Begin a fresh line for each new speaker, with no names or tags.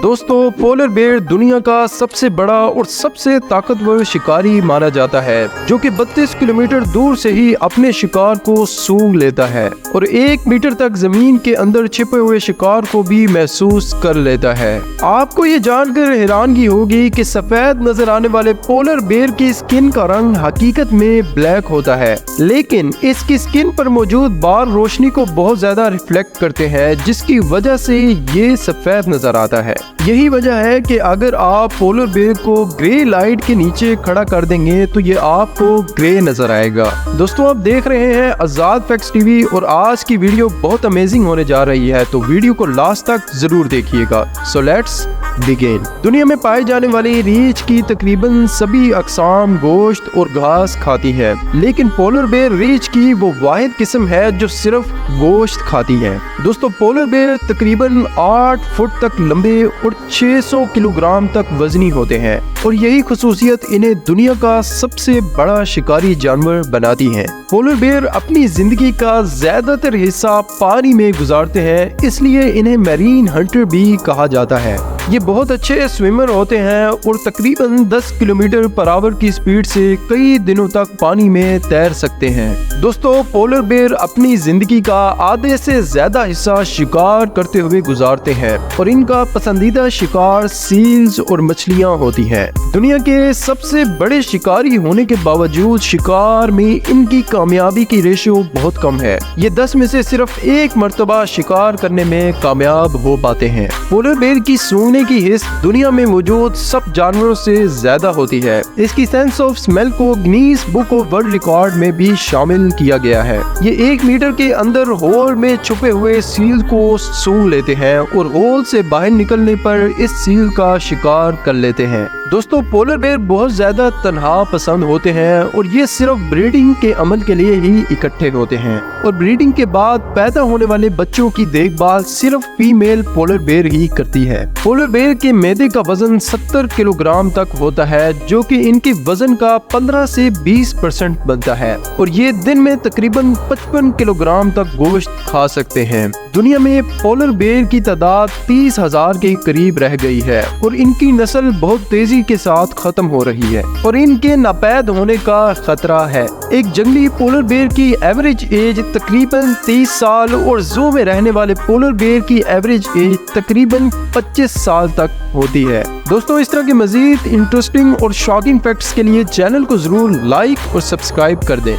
दोस्तों, polar bear दुनिया का सबसे बड़ा और सबसे ताकतवर शिकारी माना जाता है, जो कि 32 किलोमीटर दूर से ही अपने शिकार को सूंघ लेता है और 1 मीटर तक जमीन के अंदर छिपे हुए शिकार को भी महसूस कर लेता है। आपको ये जानकर हैरानगी होगी कि सफेद नजर आने वाले पोलर बेयर की स्किन का रंग हकीकत में ब्लैक होता है, लेकिन इसकी स्किन पर मौजूद बार रोशनी को बहुत ज्यादा रिफ्लेक्ट करते हैं, जिसकी वजह से ये सफेद नजर आता है। यही वजह है कि अगर आप पोलर बेयर को ग्रे लाइट के नीचे खड़ा कर देंगे तो ये आपको ग्रे नजर आएगा। दोस्तों, आप देख रहे हैं आजाद फैक्ट्स टीवी और आज की वीडियो बहुत अमेजिंग होने जा रही है, तो वीडियो को लास्ट तक जरूर देखिएगा। So let's begin. दुनिया में पाई जाने वाली रीछ की तकरीबन सभी अक़साम गोश्त और घास खाती है, लेकिन पोलर बेयर रीछ की वो वाहिद किस्म है जो सिर्फ गोश्त खाती है। दोस्तों, पोलर बेयर तकरीबन 8 फुट तक लंबे और 600 किलोग्राम तक वजनी होते हैं और यही खुसूसियत इन्हें दुनिया का सबसे बड़ा शिकारी जानवर बनाती है। पोलर बेयर अपनी जिंदगी का ज्यादातर हिस्सा पानी में गुजारते हैं, इसलिए इन्हें मैरीन हंटर भी कहा जाता है। ये बहुत अच्छे स्विमर होते हैं और तकरीबन 10 किलोमीटर पर आवर की स्पीड से कई दिनों तक पानी में तैर सकते हैं। दोस्तों, पोलर बेयर अपनी जिंदगी का आधे से ज्यादा हिस्सा शिकार करते हुए गुजारते हैं और इनका पसंदीदा शिकार सील्स और मछलियां होती हैं। दुनिया के सबसे बड़े शिकारी होने के बावजूद शिकार में इनकी कामयाबी की रेशियो बहुत कम है। ये 10 में से सिर्फ 1 मर्तबा शिकार करने में कामयाब हो पाते हैं। पोलर बेयर की सूंघने की हिस्स दुनिया में मौजूद सब जानवरों से ज्यादा होती है। इसकी सेंस ऑफ स्मेल को Guinness book of world record में भी शामिल किया गया है। ये 1 मीटर के अंदर होल में छुपे हुए सील को सूंघ लेते हैं और होल से बाहर निकलने पर इस सील का शिकार कर लेते हैं। दोस्तों, पोलर बेयर बहुत ज्यादा तन्हा पसंद होते हैं और ये सिर्फ ब्रीडिंग के अमल के लिए ही इकट्ठे होते हैं और ब्रीडिंग के बाद पैदा होने वाले बच्चों की देखभाल सिर्फ फीमेल पोलर बेयर ही करती है। पोलर बेयर के मैदे का वजन 70 किलोग्राम तक होता है, जो कि इनके वजन का 15 से 20% बनता है और ये दिन में तकरीबन 55 किलोग्राम तक गोश्त खा सकते हैं। दुनिया में पोलर बेयर की तादाद 30,000 के करीब रह गई है और इनकी नस्ल बहुत तेजी के साथ खत्म हो रही है और इनके नापैद होने का खतरा है। एक जंगली पोलर बेयर की एवरेज एज तकरीबन 30 साल और ज़ू में रहने वाले पोलर बेयर की एवरेज एज तकरीबन 25 साल तक होती है। दोस्तों, इस तरह के मजीद इंटरेस्टिंग और शॉकिंग फैक्ट्स के लिए चैनल को जरूर लाइक और सब्सक्राइब कर दें।